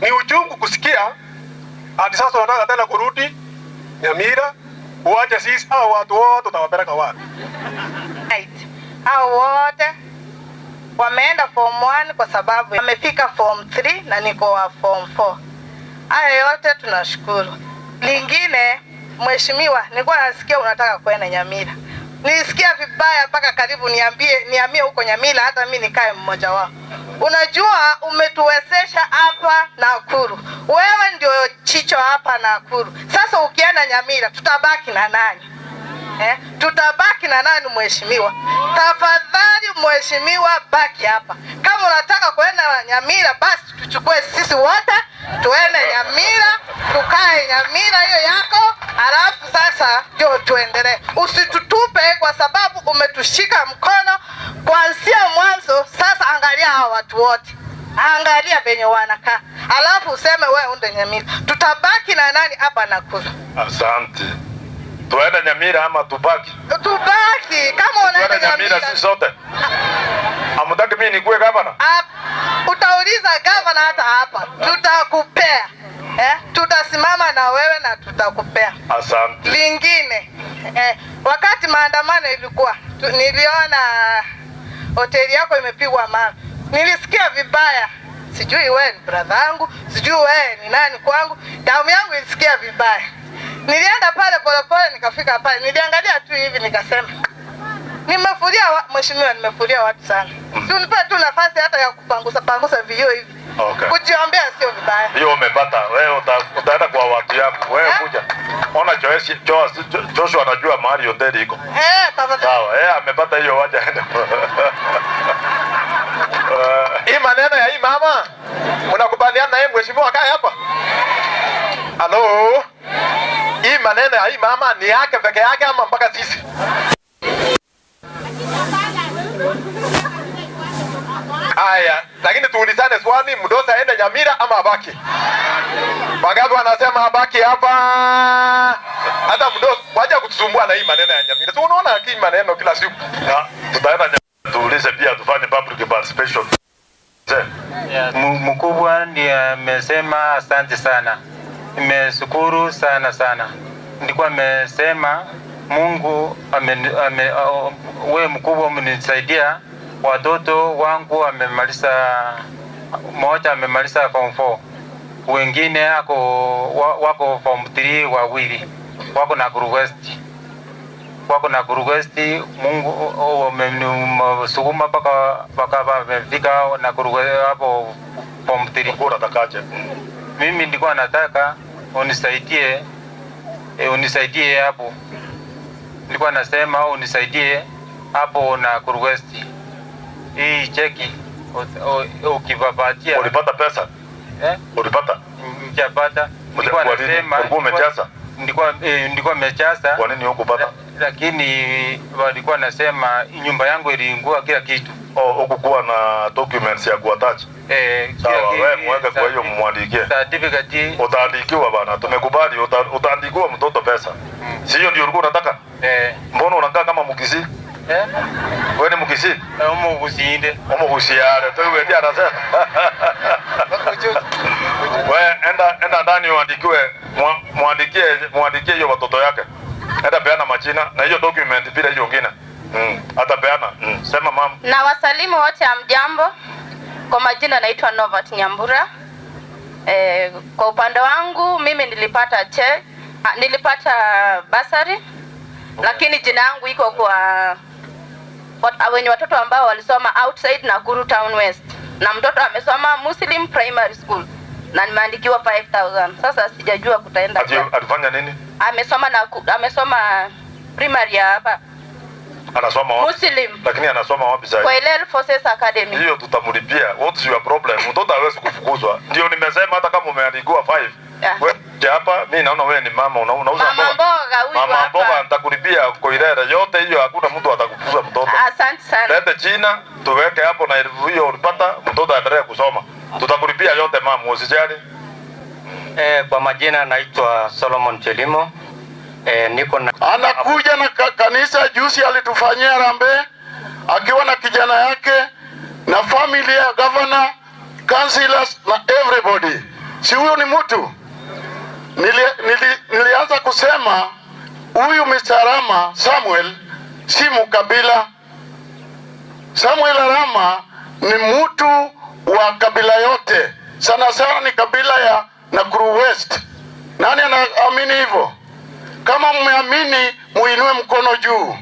Ni uchungu kusikia hadi sasa wanataka tena kurudi Nyamira. Uache sisi hao watu wote utawapeleka wapi? Hao wote wameenda form 1 kwa sababu wamefika form 3 na niko wa form 4. Haya yote tunashukuru. Lingine, mheshimiwa, nilikuwa nasikia unataka kwenda Nyamira. Nilisikia vibaya mpaka karibu niambie huko Nyamira hata mimi nikae mmoja wao. Unajua umetuwezesha hapa Nakuru. Wewe ndio chicho hapa Nakuru. Sasa ukienda Nyamira tutabaki na nani? Tutabaki na nani mheshimiwa? Tafadhali mheshimiwa, baki hapa. Kama unataka kwenda Nyamira basi tuchukue sisi wote tuende Nyamira, tukae Nyamira hiyo yako, alafu sasa ndio tuendelee. Usitutupe kwa sababu umetushika mkono kuanzia mwanzo. Sasa angalia hawa watu wote. Angalia venye wanakaa. Alafu useme wewe unde Nyamira. Tutabaki na nani hapa Nakuru? Asante. Tuende Nyamira ama tubaki? Tubaki. Kama unaenda Nyamira sisi sote. Hamtaki mimi nikuwe gavana? Utauliza gavana hata hapa. Tutakupea. Tutasimama na wewe na tutakupea. Asante. Lingine, wakati maandamano ilikuwa, niliona hoteli yako imepigwa mawe. Nilisikia vibaya. Sijui wewe ni brother yangu, sijui wewe ni nani kwangu. Damu yangu ilisikia vibaya. Nilienda pale polepole nikafika pale. Niliangalia tu hivi nikasema, nimefuria mheshimiwa, nimefuria watu sana. Si unipe tu nafasi hata ya kupangusa vio hivi. Okay. Kujiombea sio vibaya. Hiyo umepata. Wewe utaenda kwa watu yako. Wewe kuja. Ona Joshua anajua mahali hoteli iko. Tafadhali. Sawa. Amepata hiyo waja. Hii maneno ya hii mama, unakubaliana na yeye mheshimiwa kae hapa? Halo? Hii maneno ya hii mama ni yake peke yake ama mpaka sisi? Haya, lakini tuulizane swali, Mdosa aende Nyamira ama abaki? Wangapi wanasema abaki hapa? Hata Mdosa waje kutusumbua na hii maneno ya Nyamira. Tu unaona hii maneno kila siku. Tutaenda Nyamira tuulize pia tufanye public participation. Mkubwa ndiye amesema asante sana. Nimeshukuru sana. Nilikuwa amesema Mungu wewe mkubwa umenisaidia. Watoto wangu mmoja amemaliza form 4. Wengine wako form 3 wawili. Wako na West. Mungu amemsukuma mpaka wamefika na hapo form 3. Bora takaje. Mimi nilikuwa nataka unisaidie hapo. Nilikuwa nasema unisaidie hapo na West. Hii cheki ukipapatia. Ulipata pesa? Ulipata? Nilipata. Nilikuwa nasema umejaza. Nilikuwa nimejaza. Kwa nini hukupata? Lakini walikuwa nasema nyumba yangu iliungua kila kitu. Hukukuwa na documents ya kuattach? Sawa, wewe mweke kwa hiyo mwandikie. Certificate. Utaandikiwa bana, tumekubali utaandikiwa mtoto pesa. Si hiyo ndio ulikuwa unataka? Mbona unakaa kama Mkisii? Wewe ni Mkisii? Mkusinde. Mkusiare, wewe ndiye anasema. Wewe enda ndani uandikiwe, muandikie hiyo watoto yake. Enda peana majina na hiyo document bila hiyo nyingine. Hata peana. Sema mama. Na wasalimu wote amjambo. Kwa majina naitwa Novat Nyambura. Kwa upande wangu mimi nilipata basari. Lakini jina yangu iko kwa wenye watoto ambao walisoma outside Nakuru Town West. Na mtoto amesoma Muslim Primary School na nimeandikiwa 5,000. Sasa sijajua kutaenda. Alifanya nini? Amesoma primary hapa. Anasoma wapi? Muslim. Lakini anasoma wapi sasa? Kwa Hillel Forces Academy. Hiyo tutamlipia. What's your problem? Mtoto hawezi kufukuzwa. Ndio nimesema hata kama umeandikiwa 5. Wewe hapa mimi naona wewe ni mama unauza mboga. Mama mboga nitakulipia kwa Hillel yote hiyo, hakuna mtu atakufukuza mtoto. Asante sana. Lete jina tuweke hapo na hiyo ulipata mtoto aendelee kusoma. Tutakulipia yote mama, usijali. Kwa majina naitwa Solomon Chelimo. Niko na anakuja na kanisa. Juzi alitufanyia rambe akiwa na kijana yake na familia ya governor, councillors na everybody. Si huyo ni mtu? Nilianza kusema huyu Mr. Arama Samuel si mkabila. Samuel Arama ni mtu wa kabila yote, sana sana ni kabila ya Nakuru West. Nani anaamini hivyo? Kama mmeamini muinue mkono juu.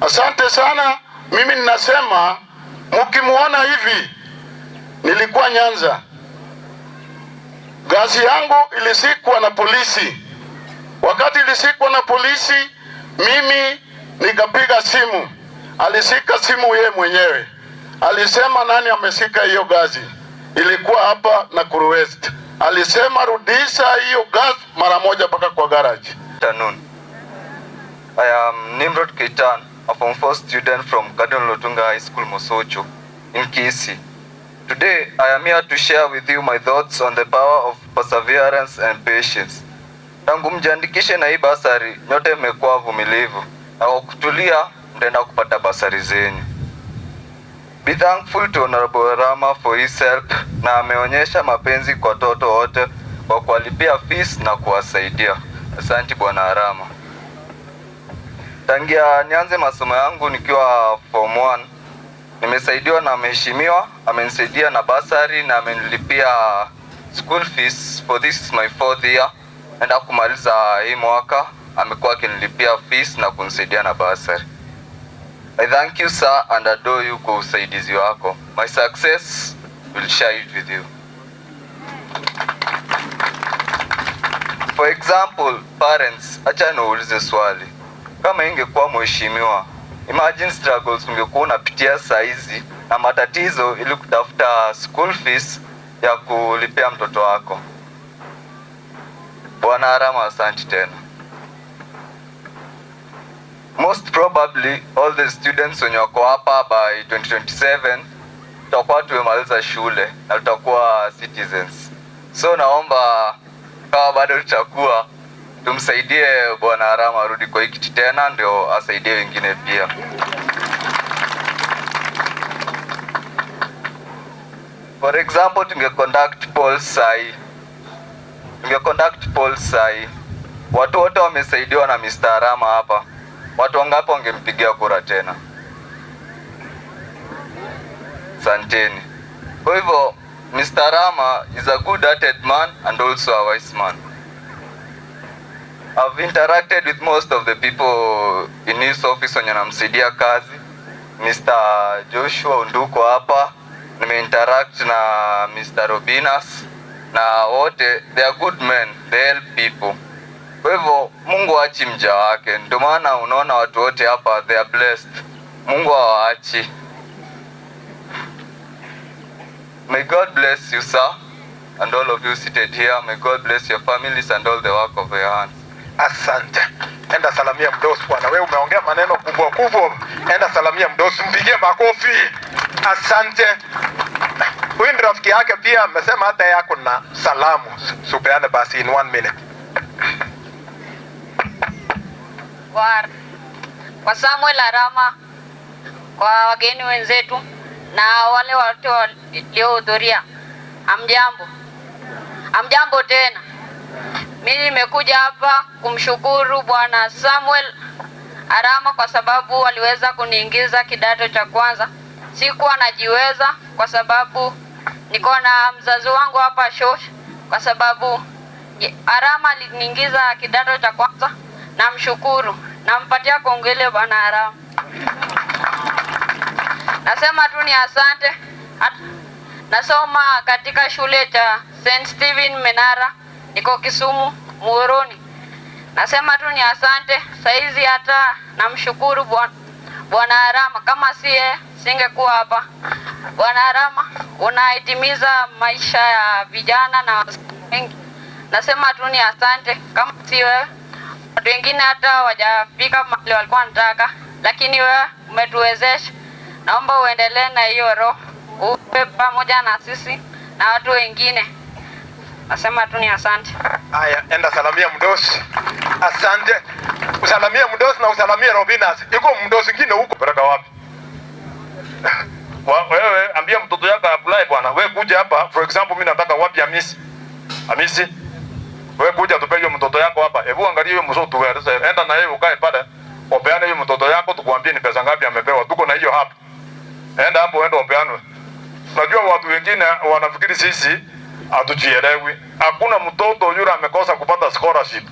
Asante sana. Mimi ninasema mkimuona hivi, nilikuwa Nyanza, gasi yangu ilisikwa na polisi. Wakati ilisikwa na polisi, mimi nikapiga simu. Alisika simu yeye mwenyewe, alisema nani amesika hiyo gazi, ilikuwa hapa Nakuru West. Alisema rudisha hiyo gas mara moja mpaka kwa garage. Afternoon. I am Nimrod Keitan, a Form 4 student from Cardinal Lotunga High School, Mosocho, in Kisii. Today, I am here to share with you my thoughts on the power of perseverance and patience. Tangu mjiandikishe na hii basari, nyote mmekuwa wavumilivu, na kwa kutulia, mtaenda kupata basari zenyu. Be thankful to Honorable Arama for his help, na ameonyesha mapenzi kwa watoto wote kwa kuwalipia fees na kuwasaidia. Asante Bwana Arama. Tangia nianze masomo yangu nikiwa Form 1, nimesaidiwa na mheshimiwa, amenisaidia na basari na amenilipia school fees for this my 4th year. Naenda kumaliza hii mwaka, amekuwa akinilipia fees na kunisaidia na basari. I thank you sir and adore you kwa usaidizi wako. My success will share it with you. For example, parents, acha niulize swali. Kama ingekuwa mheshimiwa, imagine struggles ungekuwa unapitia saizi na matatizo ili kutafuta school fees ya kulipia mtoto wako. Bwana Arama, asante tena. Most probably all the students wenye wako hapa by 2027 tutakuwa tumemaliza shule na tutakuwa citizens. So naomba kama bado tutakuwa, tumsaidie Bwana Arama arudi kwa hiki tena ndio asaidie wengine pia. For example, tungeconduct polls sai. Watu wote wamesaidiwa na Mr. Arama hapa. Watu wangapi wangempigia kura tena? Santeni. Kwa hivyo, Mr. Arama is a good-hearted man and also a wise man. I've interacted with most of the people in his office wenye namsaidia kazi. Mr. Joshua Unduko hapa, nimeinteract na Mr. Robinas, na wote they are good men, they help people. Kwa hivyo Mungu haachi mja wake, ndio maana unaona watu wote hapa they are blessed. Mungu hawaachi. May God bless you sir and all of you seated here. May God bless your families and all the work of your hands. Asante. Enda salamia mdosi bwana. Wewe umeongea maneno kubwa kubwa. Enda salamia mdosi, mpigie makofi. Asante. Huyu ni rafiki yake pia, amesema hata yako na salamu. Supeane basi in 1 minute. Kwa Samuel Arama, kwa wageni wenzetu na wale watu waliohudhuria, amjambo tena. Mimi nimekuja hapa kumshukuru Bwana Samuel Arama kwa sababu aliweza kuniingiza kidato cha kwanza. Sikuwa najiweza kwa sababu niko na mzazi wangu hapa Shosh, kwa sababu Arama aliniingiza kidato cha kwanza. Namshukuru, nampatia kongole Bwana Arama. Nasema tu ni asante. Nasoma katika shule cha St. Stephen Menara, niko Kisumu Muhoroni. Nasema tu ni asante. Saizi hata namshukuru Bwana Arama, kama siye singekuwa hapa. Bwana Arama, unaitimiza maisha ya vijana na wengi. Nasema tu ni asante. Kama si wewe, watu wengine hata hawajafika mahali walikuwa wanataka, lakini wewe umetuwezesha. Naomba uendelee na hiyo roho, uwe pamoja na sisi na watu wengine. Nasema tu ni asante. Haya, enda salamia mdosi. Asante. Usalamia mdosi na usalamia Robinas. Iko mdosi mwingine huko. Pereka wapi? Wewe ambia mtoto yako apply bwana. Wewe kuja hapa, for example mimi nataka wapi ya miss. Hamisi, wewe kuja tupe hiyo mtoto yako hapa. Hebu angalia hiyo mtoto tueleze. Enda na yeye ukae pale. Opeane hiyo mtoto yako tukwambie ni pesa ngapi amepewa. Tuko na hiyo hapa. Enda hapo enda opeane. Unajua watu wengine wanafikiri sisi hatujielewi. Hakuna mtoto yule amekosa kupata scholarship.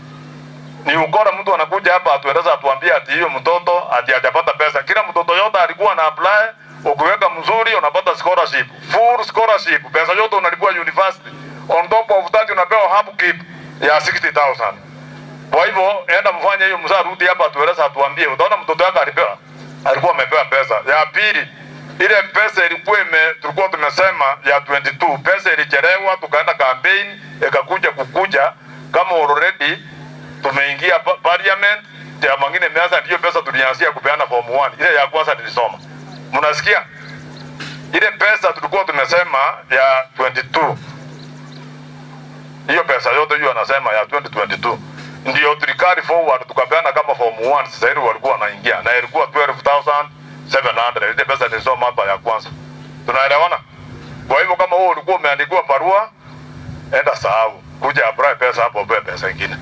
Ni ukora mtu anakuja hapa atueleza atuambie ati hiyo mtoto ati hajapata pesa. Kila mtoto yote alikuwa na apply, ukiweka mzuri unapata scholarship. Full scholarship. Pesa yote unalipwa university. On top of that unapewa upkeep ya 60,000. Kwa hivyo enda mfanye hiyo mzaa rudi hapa atueleza atuambie. Utaona mtoto wako alikuwa amepewa pesa. Ya pili, ile pesa tulikuwa tumesema ya 22, pesa ilichelewa, tukaenda campaign, ikakuja kama already tumeingia parliament, ya mwingine imeanza, ndio pesa tulianzia kupeana form 1. Ile ya kwanza nilisoma. Mnasikia? Ile pesa tulikuwa tumesema ya 22. Hiyo pesa yote hiyo anasema ya 2022. Ndio tulikari forward tukapeana kama form 1, sasa hivi walikuwa wanaingia na ilikuwa 12,700. Ile pesa nilisoma hapa ya kwanza. Tunaelewana? Kwa hivyo kama wewe ulikuwa umeandikiwa barua, enda sahau. Kuja apply pesa hapo, upewe pesa nyingine.